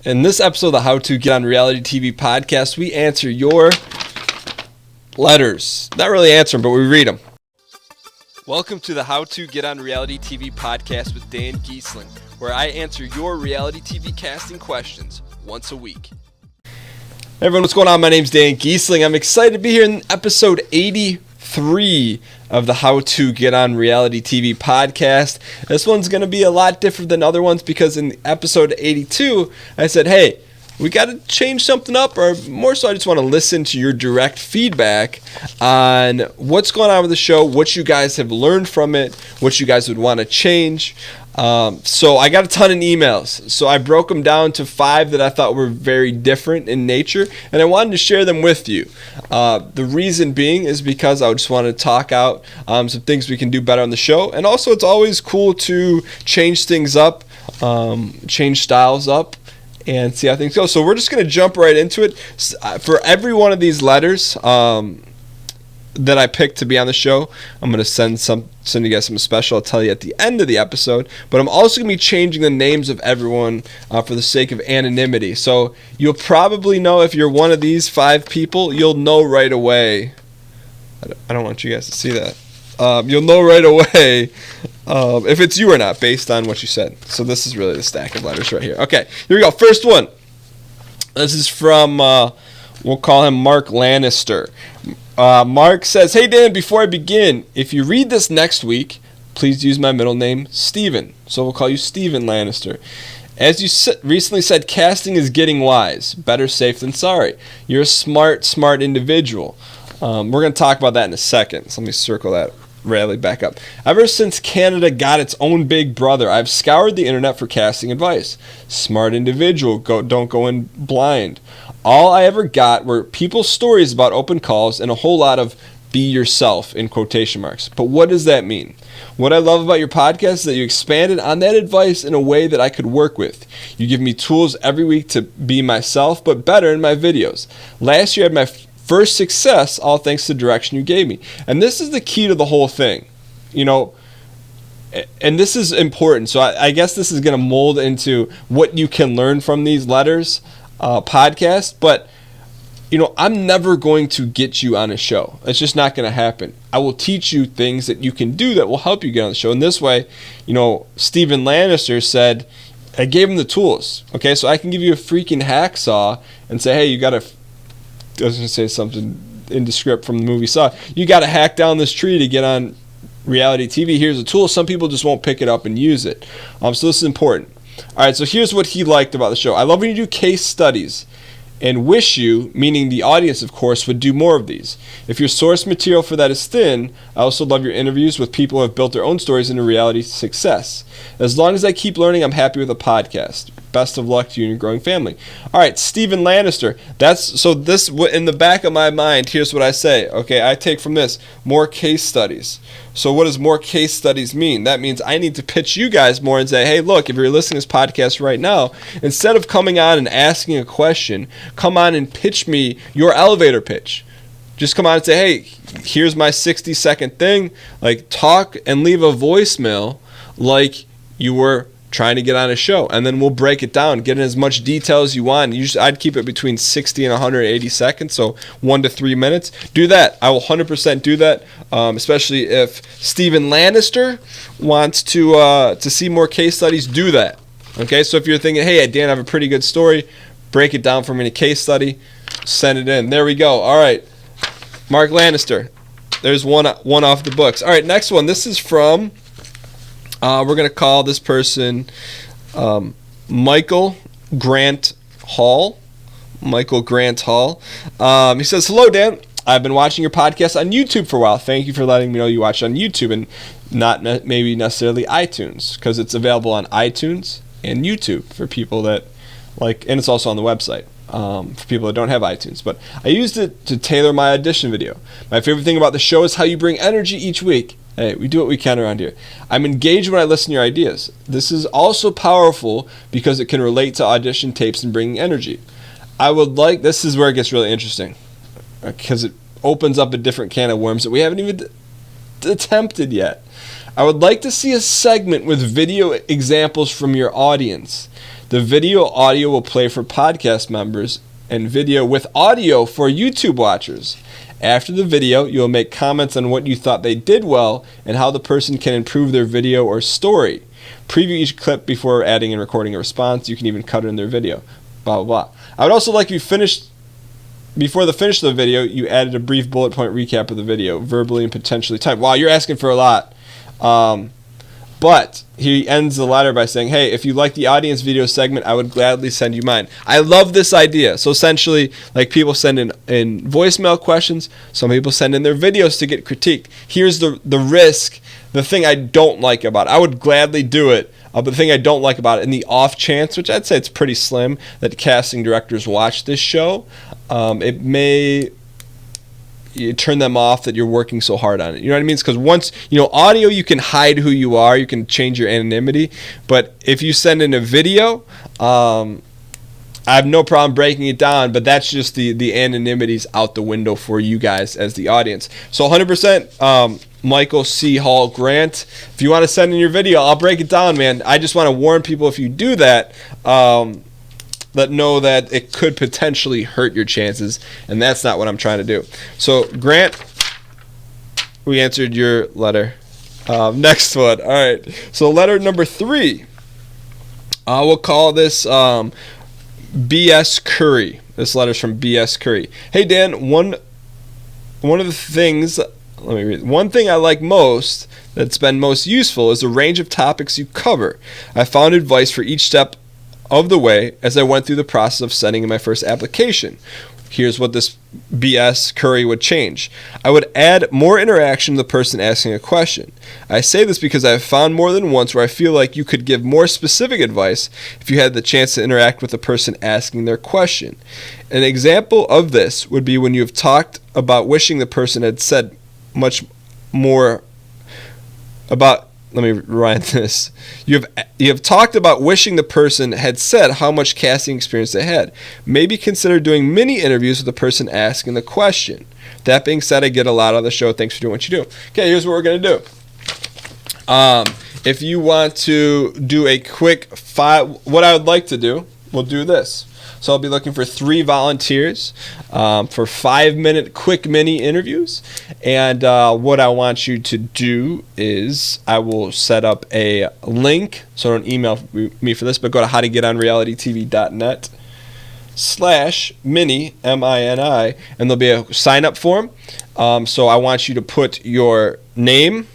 In this episode of the How to Get on Reality TV podcast, we answer your letters. Not really answer them, but we read them. Welcome to the How to Get on Reality TV podcast with Dan Giesling, where I answer your reality TV casting questions once a week. Hey everyone, what's going on? My name's Dan Giesling. I'm excited to be here in episode 83 of the How to Get on Reality TV podcast. This one's going to be a lot different than other ones because in episode 82, I said, hey, we got to change something up, or more so I just want to listen to your direct feedback on what's going on with the show, what you guys have learned from it, what you guys would want to change. So I got a ton of emails. So I broke them down to 5 that I thought were very different in nature, and I wanted to share them with you. The reason being is because I just want to talk out some things we can do better on the show, and also it's always cool to change things up, change styles up, and see how things go. So we're just going to jump right into it. For every one of these letters that I picked to be on the show, I'm going to send you guys something special. I'll tell you at the end of the episode. But I'm also going to be changing the names of everyone for the sake of anonymity. So you'll probably know if you're one of these 5 people, you'll know right away. I don't want you guys to see that. You'll know right away if it's you or not based on what you said. So this is really the stack of letters right here. Okay, here we go. First one. This is from, we'll call him Mark Lannister. Mark says, hey Dan, before I begin, if you read this next week, please use my middle name, Steven. So we'll call you Steven Lannister. As you recently said, casting is getting wise. Better safe than sorry. You're a smart individual. We're going to talk about that in a second. So let me circle that rally back up. Ever since Canada got its own big brother, I've scoured the internet for casting advice. Smart individual, don't go in blind. All I ever got were people's stories about open calls and a whole lot of be yourself in quotation marks. But what does that mean? What I love about your podcast is that you expanded on that advice in a way that I could work with. You give me tools every week to be myself, but better in my videos. Last year I had my first success, all thanks to the direction you gave me. And this is the key to the whole thing. You know, and this is important. So I guess this is going to mold into what you can learn from these letters podcast. But, you know, I'm never going to get you on a show. It's just not going to happen. I will teach you things that you can do that will help you get on the show. And this way, you know, Steven Lannister said, I gave him the tools. Okay, so I can give you a freaking hacksaw and say, hey, you got to, I was going to say something indescript from the movie Saw. You got to hack down this tree to get on reality TV. Here's a tool. Some people just won't pick it up and use it. So this is important. All right, so here's what he liked about the show. I love when you do case studies and wish you, meaning the audience, of course, would do more of these. If your source material for that is thin, I also love your interviews with people who have built their own stories into reality success. As long as I keep learning, I'm happy with a podcast. Best of luck to you and your growing family. All right, Steven Lannister. This in the back of my mind, here's what I say. Okay, I take from this more case studies. So what does more case studies mean? That means I need to pitch you guys more and say, hey, look, if you're listening to this podcast right now, instead of coming on and asking a question, come on and pitch me your elevator pitch. Just come on and say, hey, here's my 60-second thing. Like, talk and leave a voicemail like you were trying to get on a show, and then we'll break it down, get in as much detail as you want. Usually I'd keep it between 60 and 180 seconds, so 1 to 3 minutes. Do that. I will 100% do that, especially if Steven Lannister wants to see more case studies. Do that. Okay, so if you're thinking, hey, Dan, I have a pretty good story, break it down for me in a case study, send it in. There we go. All right, Mark Lannister. There's one off the books. All right, next one. This is from... we're going to call this person Michael Grant Hall. Michael Grant Hall. He says, hello, Dan. I've been watching your podcast on YouTube for a while. Thank you for letting me know you watch on YouTube and not maybe necessarily iTunes, because it's available on iTunes and YouTube for people that like, and it's also on the website for people that don't have iTunes. But I used it to tailor my audition video. My favorite thing about the show is how you bring energy each week. Hey, we do what we can around here. I'm engaged when I listen to your ideas. This is also powerful because it can relate to audition tapes and bringing energy. This is where it gets really interesting, because it opens up a different can of worms that we haven't even attempted yet. I would like to see a segment with video examples from your audience. The video audio will play for podcast members and video with audio for YouTube watchers. After the video, you will make comments on what you thought they did well and how the person can improve their video or story. Preview each clip before adding and recording a response. You can even cut it in their video. Blah, blah, blah. I would also like you before the finish of the video, you added a brief bullet point recap of the video, verbally and potentially typed. Wow, you're asking for a lot. But he ends the letter by saying, hey, if you like the audience video segment, I would gladly send you mine. I love this idea. So essentially, like, people send in voicemail questions. Some people send in their videos to get critiqued. Here's the risk, the thing I don't like about it. I would gladly do it. But the thing I don't like about it, in the off chance, which I'd say it's pretty slim, that casting directors watch this show, it may turn them off that you're working so hard on it. You know what I mean? Because once, audio, you can hide who you are. You can change your anonymity. But if you send in a video, I have no problem breaking it down, but that's just the anonymity's out the window for you guys as the audience. So 100%, Michael C. Hall Grant, if you want to send in your video, I'll break it down, man. I just want to warn people, if you do that, that know that it could potentially hurt your chances, and that's not what I'm trying to do. So, Grant, we answered your letter. Next one. All right. So, letter number 3. We'll call this B.S. Curry. This letter's from B.S. Curry. Hey, Dan, one of the things... Let me read. One thing I like most that's been most useful is the range of topics you cover. I found advice for each step of the way as I went through the process of sending in my first application. Here's what this B.S. Curry would change. I would add more interaction with the person asking a question. I say this because I've found more than once where I feel like you could give more specific advice if you had the chance to interact with the person asking their question. An example of this would be when you have talked about wishing the person had said much more about... Let me rewind this. You have talked about wishing the person had said how much casting experience they had. Maybe consider doing mini interviews with the person asking the question. That being said, I get a lot out of the show. Thanks for doing what you do. Okay, here's what we're going to do. If you want to do a quick what I would like to do, we'll do this. So I'll be looking for 3 volunteers for 5-minute quick mini interviews. And what I want you to do is I will set up a link. So don't email me for this, but go to howtogetonrealitytv.net/mini, M-I-N-I, and there'll be a sign-up form. So I want you to put your name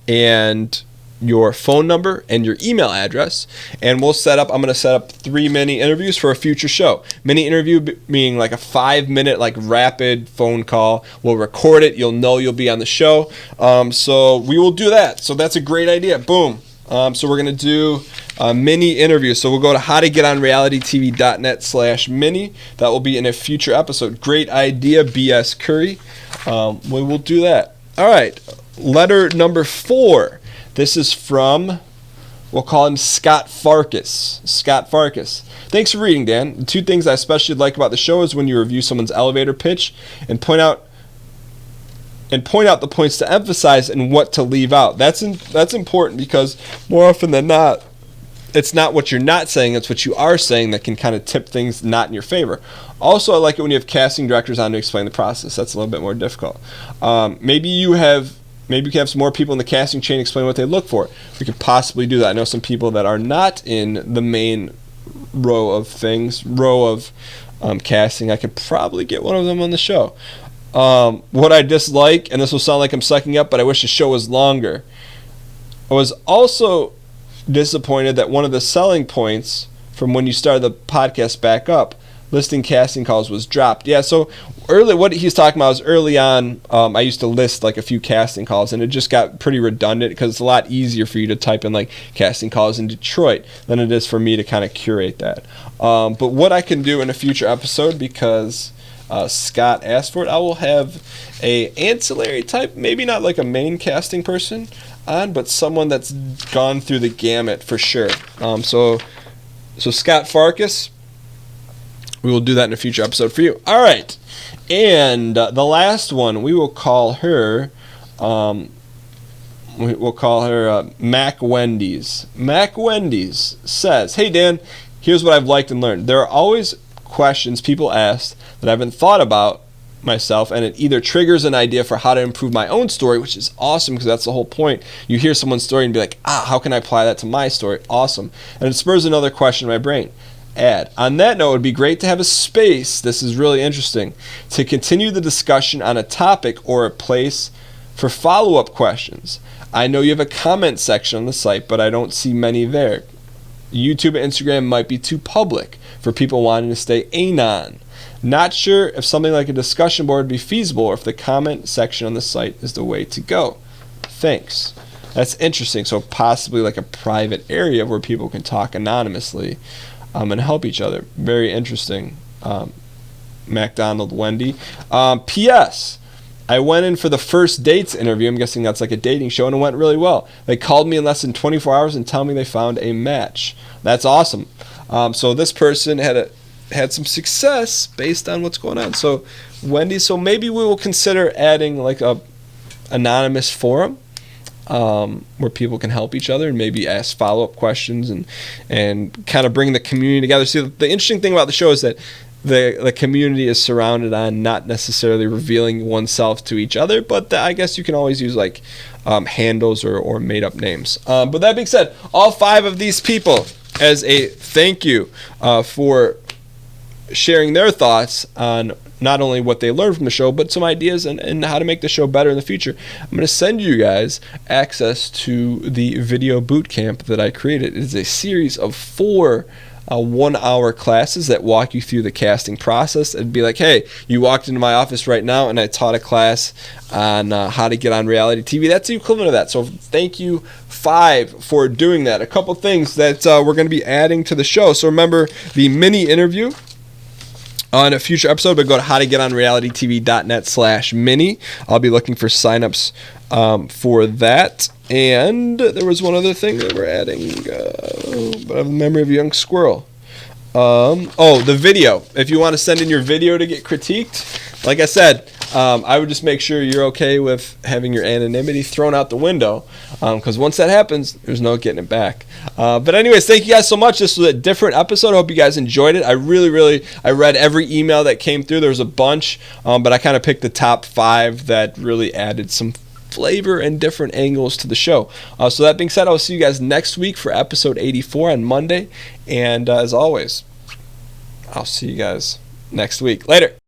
and your phone number and your email address, and I'm going to set up 3 mini interviews for a future show. Mini interview being like a 5-minute like rapid phone call. We'll record it. You'll know you'll be on the show. So we will do that. So that's a great idea. Boom. So we're going to do a mini interview. So we'll go to howtogetonrealitytv.net/mini. That will be in a future episode. Great idea, B.S. Curry. We will do that. All right. Letter number 4. This is from, we'll call him Scott Farkas. Scott Farkas. Thanks for reading, Dan. The 2 things I especially like about the show is when you review someone's elevator pitch and point out the points to emphasize and what to leave out. That's important because more often than not, it's not what you're not saying, it's what you are saying that can kind of tip things not in your favor. Also, I like it when you have casting directors on to explain the process. That's a little bit more difficult. Maybe you can have some more people in the casting chain explain what they look for. We could possibly do that. I know some people that are not in the main row of casting. I could probably get one of them on the show. What I dislike, and this will sound like I'm sucking up, but I wish the show was longer. I was also disappointed that one of the selling points from when you started the podcast back up, listing casting calls, was dropped. Yeah, so early, what he's talking about is early on, I used to list like a few casting calls, and it just got pretty redundant because it's a lot easier for you to type in like casting calls in Detroit than it is for me to kind of curate that. But what I can do in a future episode, because Scott asked for it, I will have a ancillary type, maybe not like a main casting person on, but someone that's gone through the gamut for sure. So Scott Farkas, we will do that in a future episode for you. All right. And the last one, we will call her Mac Wendy's. Mac Wendy's says, hey, Dan, here's what I've liked and learned. There are always questions people ask that I haven't thought about myself, and it either triggers an idea for how to improve my own story, which is awesome because that's the whole point. You hear someone's story and be like, how can I apply that to my story? Awesome. And it spurs another question in my brain. Add. On that note, it would be great to have a space, this is really interesting, to continue the discussion on a topic or a place for follow-up questions. I know you have a comment section on the site, but I don't see many there. YouTube and Instagram might be too public for people wanting to stay anon. Not sure if something like a discussion board would be feasible or if the comment section on the site is the way to go. Thanks. That's interesting. So possibly like a private area where people can talk anonymously and help each other. Very interesting. MacDonald Wendy. P.S. I went in for the first dates interview. I'm guessing that's like a dating show, and it went really well. They called me in less than 24 hours and tell me they found a match. That's awesome. So this person had some success based on what's going on. So Wendy, so maybe we will consider adding like a anonymous forum where people can help each other and maybe ask follow-up questions and kind of bring the community together. See, the interesting thing about the show is that the community is surrounded on not necessarily revealing oneself to each other, but I guess you can always use like handles or made-up names. But that being said, all 5 of these people, as a thank you for sharing their thoughts on not only what they learned from the show, but some ideas and how to make the show better in the future. I'm going to send you guys access to the video boot camp that I created. It is a series of 4 1-hour classes that walk you through the casting process. It'd be like, hey, you walked into my office right now and I taught a class on how to get on reality TV. That's the equivalent of that. So thank you 5 for doing that. A couple things that we're going to be adding to the show. So remember the mini interview. On a future episode, but go to howtogetonrealitytv.net/mini. I'll be looking for signups for that. And there was one other thing that we're adding, but I have the memory of a young squirrel. The video. If you want to send in your video to get critiqued, like I said, I would just make sure you're okay with having your anonymity thrown out the window, because once that happens, there's no getting it back. But anyways, thank you guys so much. This was a different episode. I hope you guys enjoyed it. I read every email that came through. There was a bunch, but I kind of picked the top 5 that really added some flavor and different angles to the show. So that being said, I'll see you guys next week for episode 84 on Monday. And as always, I'll see you guys next week. Later.